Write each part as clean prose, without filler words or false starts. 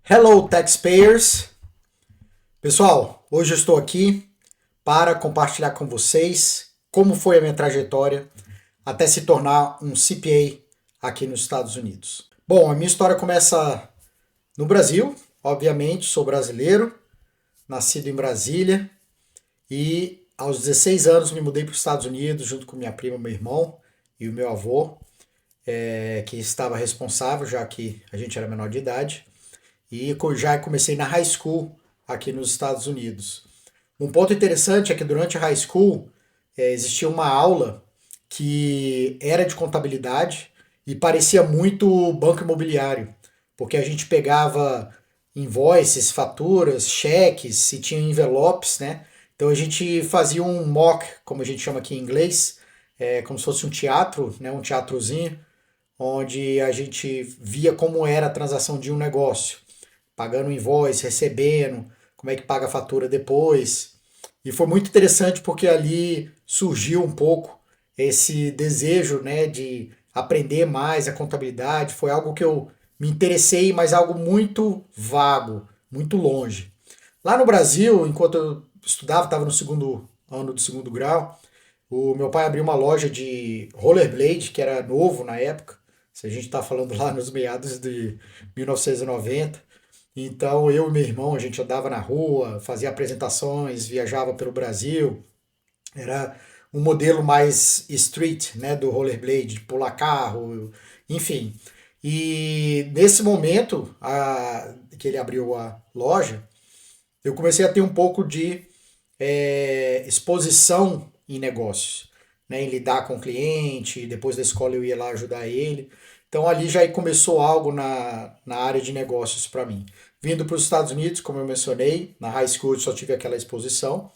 Hello, taxpayers! Pessoal, hoje eu estou aqui para compartilhar com vocês como foi a minha trajetória até se tornar um CPA aqui nos Estados Unidos. Bom, a minha história começa no Brasil, obviamente, sou brasileiro, nascido em Brasília e aos 16 anos me mudei para os Estados Unidos junto com minha prima, meu irmão e o meu avô, que estava responsável, já que a gente era menor de idade. E já comecei na high school aqui nos Estados Unidos. Um ponto interessante é que durante a high school existia uma aula que era de contabilidade e parecia muito banco imobiliário, porque a gente pegava invoices, faturas, cheques, se tinha envelopes, né? Então a gente fazia um mock, como a gente chama aqui em inglês, como se fosse um teatro, né? Um teatrozinho, onde a gente via como era a transação de um negócio pagando invoice, recebendo, como é que paga a fatura depois. E foi muito interessante porque ali surgiu um pouco esse desejo, né, de aprender mais a contabilidade. Foi algo que eu me interessei, mas algo muito vago, muito longe. Lá no Brasil, enquanto eu estudava, estava no segundo ano do segundo grau, o meu pai abriu uma loja de rollerblade, que era novo na época. Se a gente está falando lá nos meados de 1990. Então eu e meu irmão, a gente andava na rua, fazia apresentações, viajava pelo Brasil. Era um modelo mais street, né, do rollerblade, de pular carro, enfim. E nesse momento que ele abriu a loja, eu comecei a ter um pouco de exposição em negócios, né, em lidar com o cliente. Depois da escola eu ia lá ajudar ele. Então ali já começou algo na área de negócios para mim. Vindo para os Estados Unidos, como eu mencionei, na high school eu só tive aquela exposição.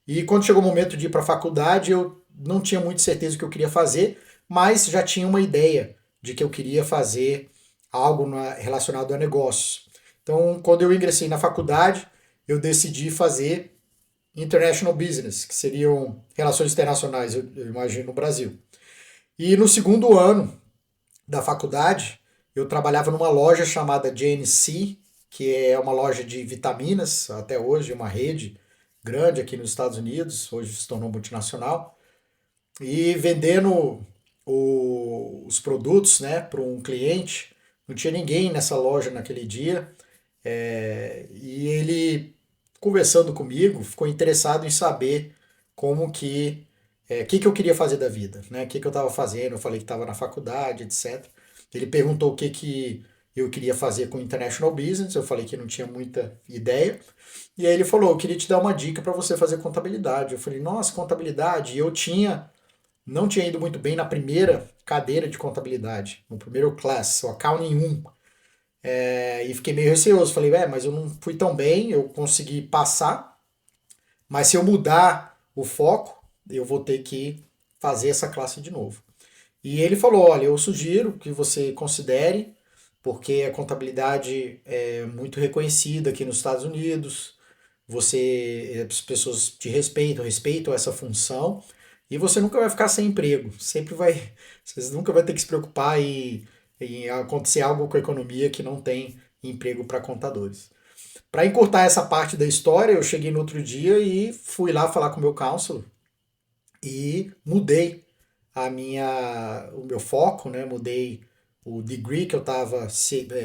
E quando chegou o momento de ir para a faculdade, eu não tinha muita certeza do que eu queria fazer, mas já tinha uma ideia de que eu queria fazer algo relacionado a negócios. Então, quando eu ingressei na faculdade, eu decidi fazer International Business, que seriam relações internacionais, eu imagino, no Brasil. E no segundo ano da faculdade, eu trabalhava numa loja chamada GNC, que é uma loja de vitaminas, até hoje, uma rede grande aqui nos Estados Unidos, hoje se tornou multinacional, e vendendo os produtos, né, para um cliente. Não tinha ninguém nessa loja naquele dia, e ele, conversando comigo, ficou interessado em saber como que eu queria fazer da vida, né? O que eu estava fazendo. Eu falei que estava na faculdade, etc. Ele perguntou o que eu queria fazer com International Business. Eu falei que não tinha muita ideia. E aí ele falou: eu queria te dar uma dica para você fazer contabilidade. Eu falei: nossa, contabilidade. E eu não tinha ido muito bem na primeira cadeira de contabilidade, no primeiro class, o Accounting 1. E fiquei meio receoso. Falei: mas eu não fui tão bem, eu consegui passar, mas se eu mudar o foco, eu vou ter que fazer essa classe de novo. E ele falou: olha, eu sugiro que você considere, porque a contabilidade é muito reconhecida aqui nos Estados Unidos. As pessoas te respeitam essa função, e você nunca vai ficar sem emprego. Você nunca vai ter que se preocupar em acontecer algo com a economia que não tem emprego para contadores. Para encurtar essa parte da história, eu cheguei no outro dia e fui lá falar com o meu counselor e mudei o meu foco, né? Mudei o degree que eu estava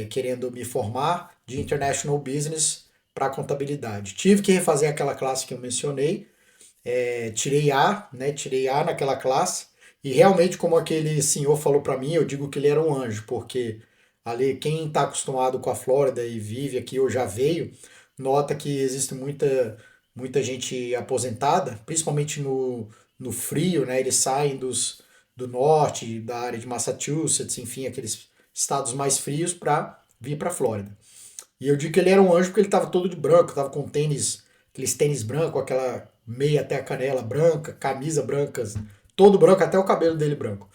querendo me formar de International Business para contabilidade. Tive que refazer aquela classe que eu mencionei, tirei A, né? Tirei A naquela classe e realmente, como aquele senhor falou para mim, eu digo que ele era um anjo, porque ali quem está acostumado com a Flórida e vive aqui ou já veio, nota que existe muita gente aposentada, principalmente no frio, né? Eles saem do norte, da área de Massachusetts, enfim, aqueles estados mais frios para vir para a Flórida. E eu digo que ele era um anjo porque ele estava todo de branco, estava com tênis, aqueles tênis branco, aquela meia até a canela branca, camisa branca, todo branco, até o cabelo dele branco.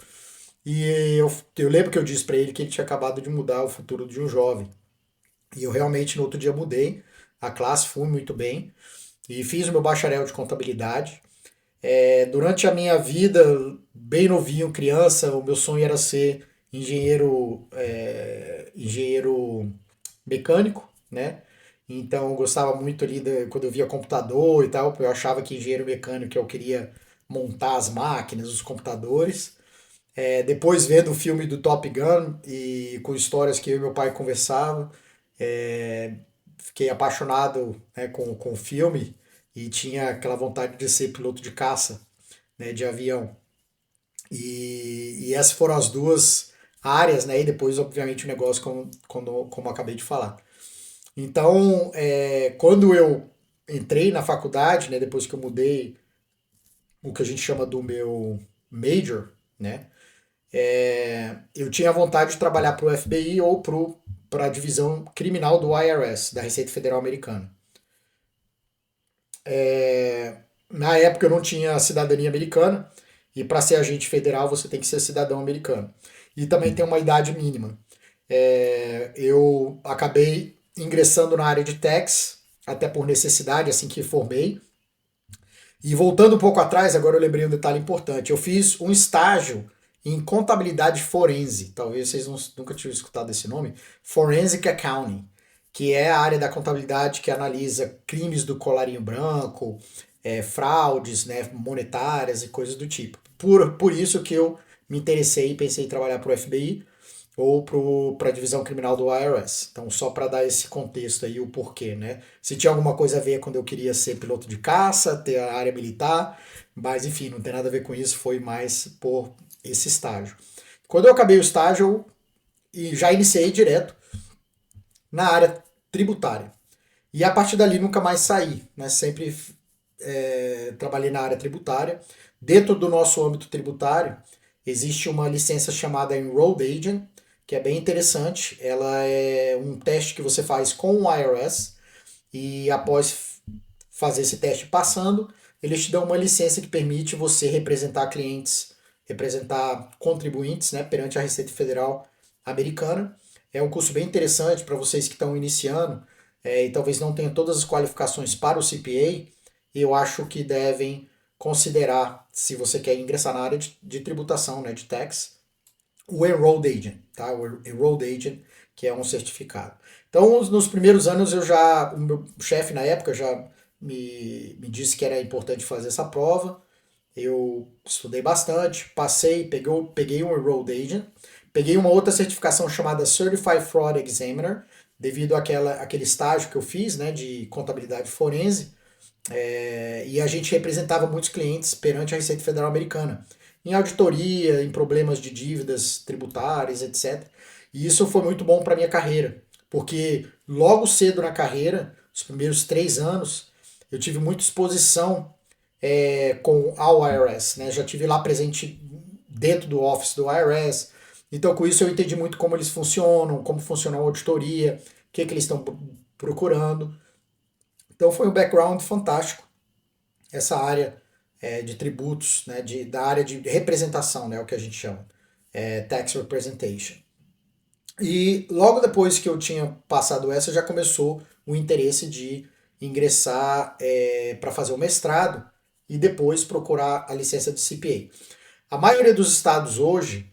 E eu lembro que eu disse para ele que ele tinha acabado de mudar o futuro de um jovem. E eu realmente no outro dia mudei a classe, fui muito bem e fiz o meu bacharel de contabilidade. Durante a minha vida, bem novinho, criança, o meu sonho era ser engenheiro mecânico, né? Então eu gostava muito ali quando eu via computador e tal, eu achava que engenheiro mecânico eu queria montar as máquinas, os computadores. Depois vendo o filme do Top Gun e com histórias que eu e meu pai conversava, é, fiquei apaixonado, né, com o filme e tinha aquela vontade de ser piloto de caça, né, de avião. E essas foram as duas áreas, né? E depois, obviamente, o negócio, como eu acabei de falar. Então, quando eu entrei na faculdade, né, depois que eu mudei o que a gente chama do meu major, né, eu tinha vontade de trabalhar para o FBI ou para a divisão criminal do IRS, da Receita Federal Americana. Na época eu não tinha cidadania americana e para ser agente federal você tem que ser cidadão americano. E também tem uma idade mínima. Eu acabei ingressando na área de tax, até por necessidade, assim que formei. E voltando um pouco atrás, agora eu lembrei um detalhe importante. Eu fiz um estágio em contabilidade forense. Talvez vocês nunca tinham escutado esse nome. Forensic Accounting, que é a área da contabilidade que analisa crimes do colarinho branco, fraudes, né, monetárias e coisas do tipo. Por isso que eu me interessei e pensei em trabalhar para o FBI ou para a divisão criminal do IRS. Então, só para dar esse contexto aí, o porquê, né? Se tinha alguma coisa a ver quando eu queria ser piloto de caça, ter a área militar, mas enfim, não tem nada a ver com isso, foi mais por esse estágio. Quando eu acabei o estágio, e já iniciei direto na área tributária. E a partir dali nunca mais saí, né? Sempre trabalhei na área tributária. Dentro do nosso âmbito tributário, existe uma licença chamada Enrolled Agent, que é bem interessante. Ela é um teste que você faz com o IRS e após fazer esse teste passando, eles te dão uma licença que permite você representar clientes, representar contribuintes, né, perante a Receita Federal Americana. É um curso bem interessante para vocês que estão iniciando e talvez não tenham todas as qualificações para o CPA. Eu acho que devem considerar, se você quer ingressar na área de tributação, né, de tax, o Enrolled Agent, tá? O Enrolled Agent, que é um certificado. Então, nos primeiros anos, o meu chefe na época já me disse que era importante fazer essa prova. Eu estudei bastante, passei, peguei um Enrolled Agent, peguei uma outra certificação chamada Certified Fraud Examiner, devido àquele estágio que eu fiz, né, de contabilidade forense, e a gente representava muitos clientes perante a Receita Federal Americana, em auditoria, em problemas de dívidas tributárias, etc. E isso foi muito bom para minha carreira, porque logo cedo na carreira, os primeiros 3 anos, eu tive muita exposição com ao IRS, né? Já tive lá presente dentro do office do IRS. Então, com isso, eu entendi muito como eles funcionam, como funciona a auditoria, o que eles estão procurando. Então, foi um background fantástico essa área de tributos, né, da área de representação, né, o que a gente chama, tax representation. E logo depois que eu tinha passado essa, já começou o interesse de ingressar para fazer o mestrado e depois procurar a licença de CPA. A maioria dos estados hoje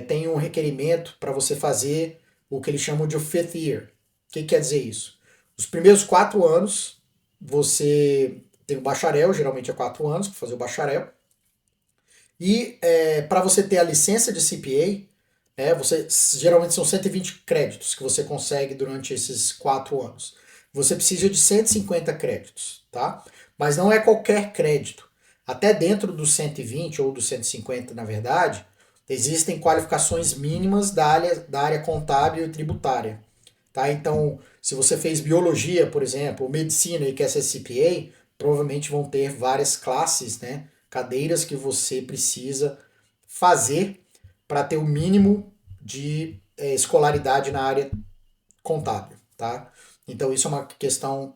tem um requerimento para você fazer o que eles chamam de fifth year. O que quer dizer isso? Os primeiros 4 anos você tem o bacharel, geralmente é 4 anos para fazer o bacharel. E para você ter a licença de CPA, geralmente são 120 créditos que você consegue durante esses 4 anos. Você precisa de 150 créditos, tá? Mas não é qualquer crédito. Até dentro dos 120 ou dos 150, na verdade, existem qualificações mínimas da área contábil e tributária. Tá? Então, se você fez biologia, por exemplo, ou medicina e quer ser CPA, provavelmente vão ter várias classes, né, cadeiras que você precisa fazer para ter o mínimo de escolaridade na área contábil. Tá? Então, isso é uma questão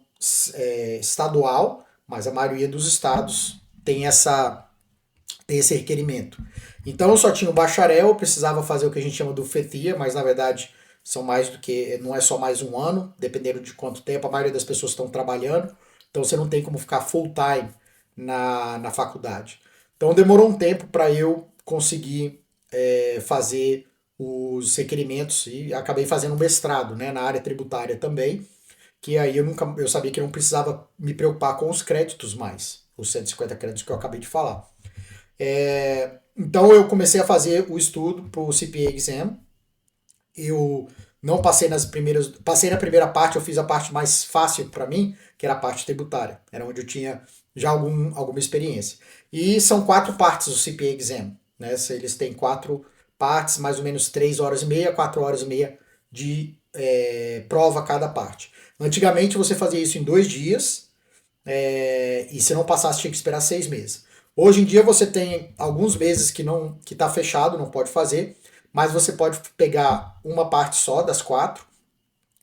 estadual, mas a maioria dos estados tem esse requerimento. Então eu só tinha o bacharel, eu precisava fazer o que a gente chama do FETIA, mas na verdade são mais do que, não é só mais um ano, dependendo de quanto tempo, a maioria das pessoas estão trabalhando, então você não tem como ficar full time na faculdade. Então demorou um tempo para eu conseguir fazer os requerimentos e acabei fazendo um mestrado, né, na área tributária também. que aí eu sabia que eu não precisava me preocupar com os créditos mais, os 150 créditos que eu acabei de falar. Então eu comecei a fazer o estudo para o CPA Exam. Eu não passei nas primeiras. Passei na primeira parte, eu fiz a parte mais fácil para mim, que era a parte tributária. Era onde eu tinha já alguma experiência. E são 4 partes o CPA Exam. Né? Eles têm 4 partes, mais ou menos 3 horas e meia, 4 horas e meia de prova cada parte. Antigamente você fazia isso em 2 dias, e se não passasse tinha que esperar 6 meses. Hoje em dia você tem alguns meses que está fechado, não pode fazer, mas você pode pegar uma parte só das 4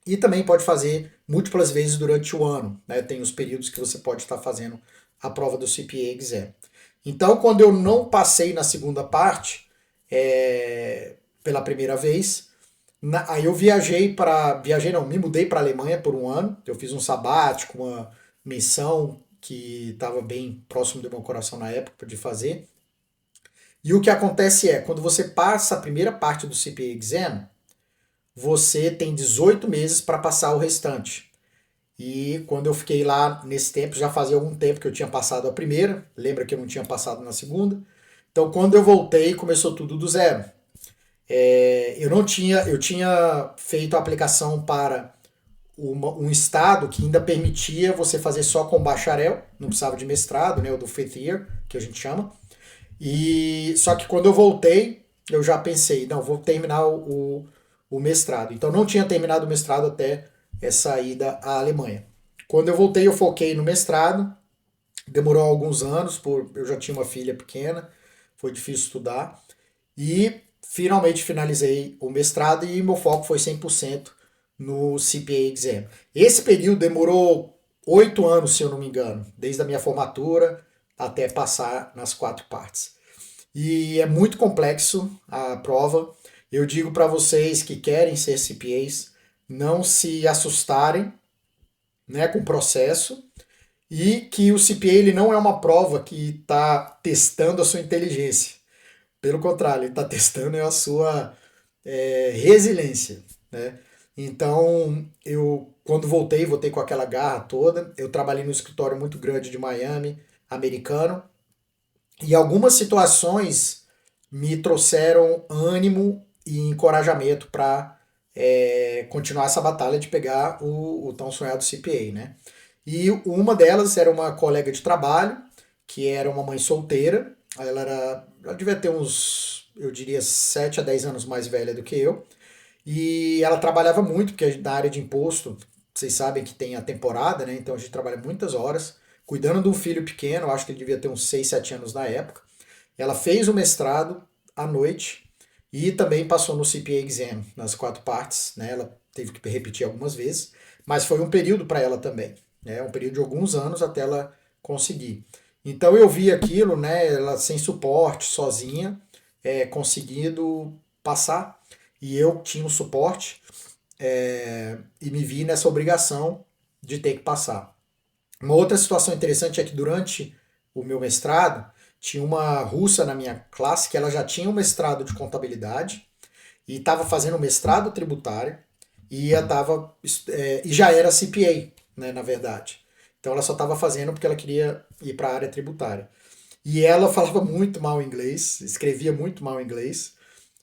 e também pode fazer múltiplas vezes durante o ano. Né? Tem os períodos que você pode estar fazendo a prova do CPA Exam. Então, quando eu não passei na segunda parte, pela primeira vez, aí eu viajei não, me mudei para a Alemanha por um ano. Eu fiz um sabático, uma missão que estava bem próximo do meu coração na época de fazer. E o que acontece é, quando você passa a primeira parte do CPA Exam, você tem 18 meses para passar o restante. E quando eu fiquei lá nesse tempo, já fazia algum tempo que eu tinha passado a primeira, lembra que eu não tinha passado na segunda. Então quando eu voltei, começou tudo do zero. Eu tinha feito a aplicação para um estado que ainda permitia você fazer só com bacharel, não precisava de mestrado, né, o do fifth year, que a gente chama. E só que quando eu voltei, eu já pensei, não, vou terminar o mestrado. Então não tinha terminado o mestrado até essa ida à Alemanha. Quando eu voltei, eu foquei no mestrado. Demorou alguns anos, eu já tinha uma filha pequena, foi difícil estudar. E finalmente finalizei o mestrado e meu foco foi 100% no CPA Exam. Esse período demorou 8 anos, se eu não me engano, desde a minha formatura até passar nas 4 partes. E é muito complexo a prova. Eu digo para vocês que querem ser CPAs, não se assustarem, né, com o processo, e que o CPA ele não é uma prova que está testando a sua inteligência. Pelo contrário, ele está testando a sua resiliência. Né? Então, eu quando voltei com aquela garra toda. Eu trabalhei num escritório muito grande de Miami, americano, e algumas situações me trouxeram ânimo e encorajamento para continuar essa batalha de pegar o tão sonhado CPA, né? E uma delas era uma colega de trabalho, que era uma mãe solteira. Ela devia ter uns, eu diria, 7 a 10 anos mais velha do que eu. E ela trabalhava muito, porque na área de imposto, vocês sabem que tem a temporada, né? Então a gente trabalha muitas horas, cuidando de um filho pequeno, eu acho que ele devia ter uns 6 7 anos na época. Ela fez o mestrado à noite e também passou no CPA Exam, nas 4 partes, né? Ela teve que repetir algumas vezes, mas foi um período para ela também, né? Um período de alguns anos até ela conseguir. Então eu vi aquilo, né? Ela sem suporte, sozinha, conseguindo passar, e eu tinha o suporte, e me vi nessa obrigação de ter que passar. Uma outra situação interessante é que durante o meu mestrado, tinha uma russa na minha classe que ela já tinha um mestrado de contabilidade e estava fazendo um mestrado tributário e já era CPA, né, na verdade. Então ela só estava fazendo porque ela queria ir para a área tributária. E ela falava muito mal inglês, escrevia muito mal inglês,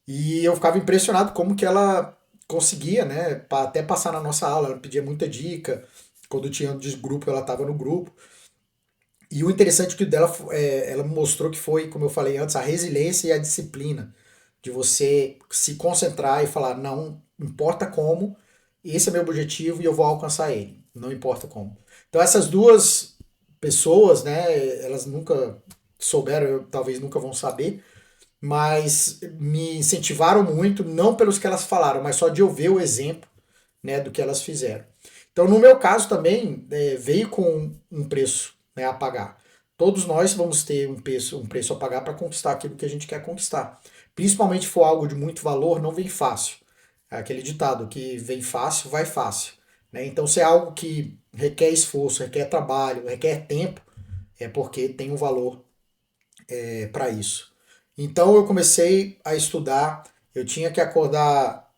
e eu ficava impressionado como que ela conseguia, né, até passar na nossa aula. Ela pedia muita dica, quando tinha de grupo ela estava no grupo. E o interessante que dela, ela mostrou que foi, como eu falei antes, a resiliência e a disciplina de você se concentrar e falar, não importa como, esse é meu objetivo e eu vou alcançar ele, não importa como. Então essas duas pessoas, né, elas nunca souberam, talvez nunca vão saber, mas me incentivaram muito, não pelos que elas falaram, mas só de eu ver o exemplo, né, do que elas fizeram. Então, no meu caso também, veio com um preço, né, a pagar. Todos nós vamos ter um preço a pagar para conquistar aquilo que a gente quer conquistar. Principalmente se for algo de muito valor, não vem fácil. É aquele ditado que vem fácil, vai fácil. Né? Então, se é algo que requer esforço, requer trabalho, requer tempo, é porque tem um valor para isso. Então, eu comecei a estudar. Eu tinha que acordar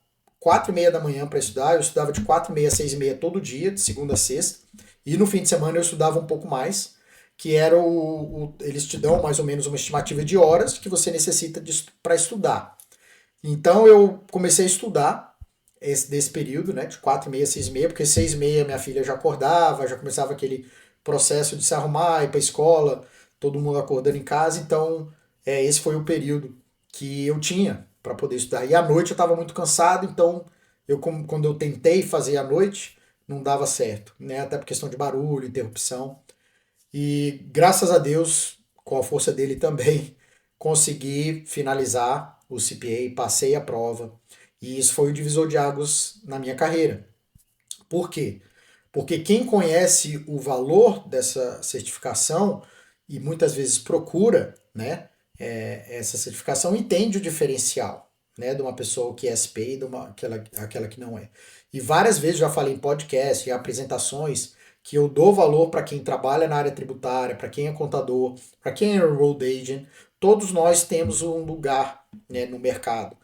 4h30 da manhã para estudar, eu estudava de 4h30 a 6h30 todo dia, de segunda a sexta, e no fim de semana eu estudava um pouco mais, que era eles te dão mais ou menos uma estimativa de horas que você necessita para estudar. Então eu comecei a estudar desse período, né, de 4h30 a 6h30, porque 6h30 minha filha já acordava, já começava aquele processo de se arrumar, ir para a escola, todo mundo acordando em casa, então esse foi o período que eu tinha para poder estudar. E à noite eu estava muito cansado, então quando eu tentei fazer à noite, não dava certo, né, até por questão de barulho, interrupção. E graças a Deus, com a força dele também, consegui finalizar o CPA, passei a prova. E isso foi o divisor de águas na minha carreira. Por quê? Porque quem conhece o valor dessa certificação e muitas vezes procura, né, essa certificação, entende o diferencial, né, de uma pessoa que é SPA e de aquela que não é. E várias vezes já falei em podcast, em apresentações, que eu dou valor para quem trabalha na área tributária, para quem é contador, para quem é enrolled agent. Todos nós temos um lugar, né, no mercado.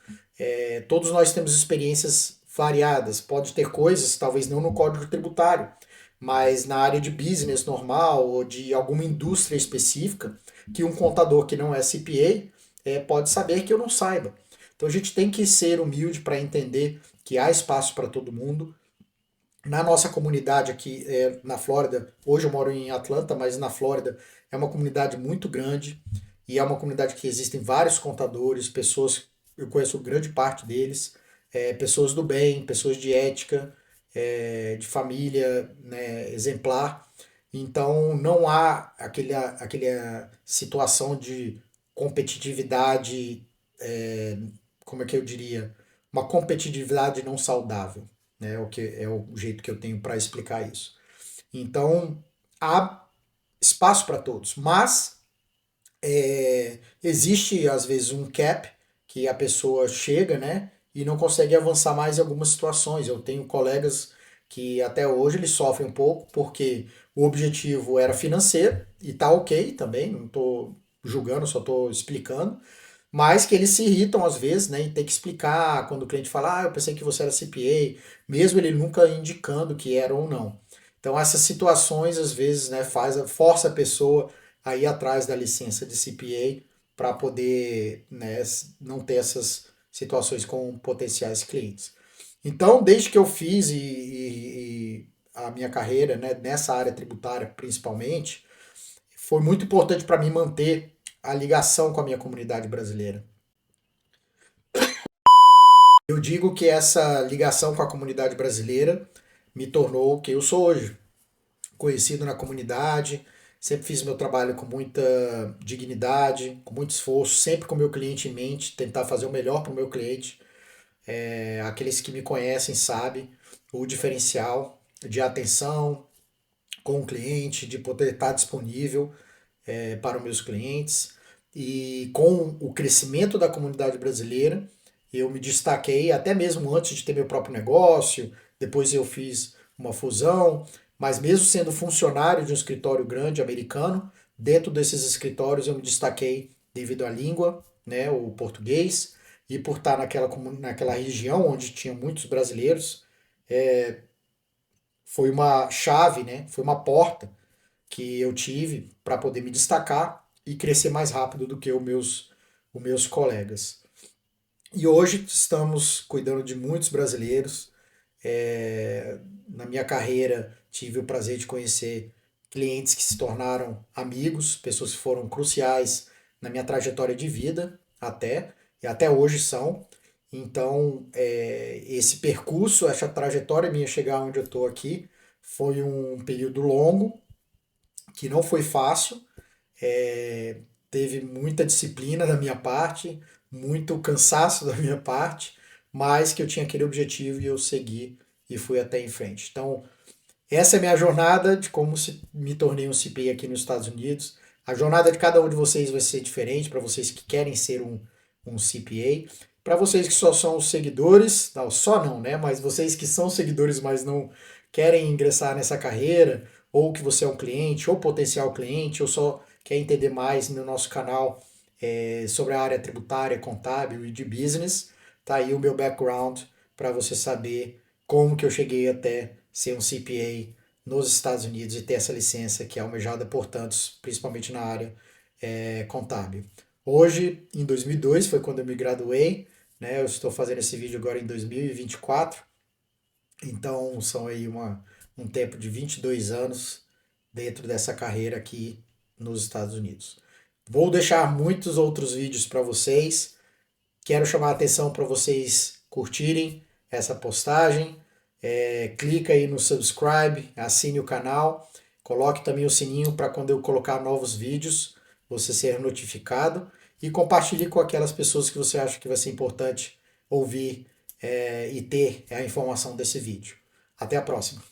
Todos nós temos experiências variadas. Pode ter coisas, talvez não no código tributário, mas na área de business normal ou de alguma indústria específica, que um contador que não é CPA pode saber que eu não saiba. Então a gente tem que ser humilde para entender que há espaço para todo mundo. Na nossa comunidade aqui na Flórida, hoje eu moro em Atlanta, mas na Flórida é uma comunidade muito grande e é uma comunidade que existem vários contadores, pessoas, eu conheço grande parte deles, pessoas do bem, pessoas de ética, de família, né, exemplar. Então não há aquela situação de competitividade, como é que eu diria, uma competitividade não saudável, né? É o jeito que eu tenho para explicar isso. Então há espaço para todos, mas existe às vezes um cap que a pessoa chega, né, e não consegue avançar mais em algumas situações. Eu tenho colegas que até hoje eles sofrem um pouco porque o objetivo era financeiro e tá ok também, não estou julgando, só estou explicando, mas que eles se irritam às vezes, né, em ter que explicar quando o cliente fala, eu pensei que você era CPA, mesmo ele nunca indicando que era ou não. Então essas situações às vezes, né, força a pessoa a ir atrás da licença de CPA para poder, né, não ter essas situações com potenciais clientes. Então, desde que eu fiz e a minha carreira, né, nessa área tributária principalmente, foi muito importante para mim manter a ligação com a minha comunidade brasileira. Eu digo que essa ligação com a comunidade brasileira me tornou o que eu sou hoje, conhecido na comunidade, sempre fiz meu trabalho com muita dignidade, com muito esforço, sempre com o meu cliente em mente, tentar fazer o melhor para o meu cliente. Aqueles que me conhecem sabem o diferencial de atenção com o cliente, de poder estar disponível para os meus clientes. E com o crescimento da comunidade brasileira, eu me destaquei até mesmo antes de ter meu próprio negócio, depois eu fiz uma fusão, mas mesmo sendo funcionário de um escritório grande americano, dentro desses escritórios eu me destaquei devido à língua, né, o português, e por estar naquela região onde tinha muitos brasileiros, foi uma chave, né, foi uma porta que eu tive para poder me destacar e crescer mais rápido do que os meus colegas. E hoje estamos cuidando de muitos brasileiros. Na minha carreira, tive o prazer de conhecer clientes que se tornaram amigos, pessoas que foram cruciais na minha trajetória de vida, e até hoje são. Então, esse percurso, essa trajetória minha chegar onde eu estou aqui, foi um período longo, que não foi fácil, teve muita disciplina da minha parte, muito cansaço da minha parte, mas que eu tinha aquele objetivo e eu segui e fui até em frente. Então, essa é a minha jornada de como me tornei um CPA aqui nos Estados Unidos. A jornada de cada um de vocês vai ser diferente, para vocês que querem ser um CPA. Para vocês que só são seguidores, não, só não, né? Mas vocês que são seguidores, mas não querem ingressar nessa carreira, ou que você é um cliente, ou potencial cliente, ou só quer entender mais no nosso canal sobre a área tributária, contábil e de business, tá aí o meu background para você saber como que eu cheguei até ser um CPA nos Estados Unidos e ter essa licença que é almejada por tantos, principalmente na área contábil. Hoje, em 2002, foi quando eu me graduei, né? Eu estou fazendo esse vídeo agora em 2024, então são aí um tempo de 22 anos dentro dessa carreira aqui nos Estados Unidos. Vou deixar muitos outros vídeos para vocês. Quero chamar a atenção para vocês curtirem essa postagem. Clica aí no subscribe, assine o canal, coloque também o sininho para quando eu colocar novos vídeos você ser notificado e compartilhe com aquelas pessoas que você acha que vai ser importante ouvir e ter a informação desse vídeo. Até a próxima!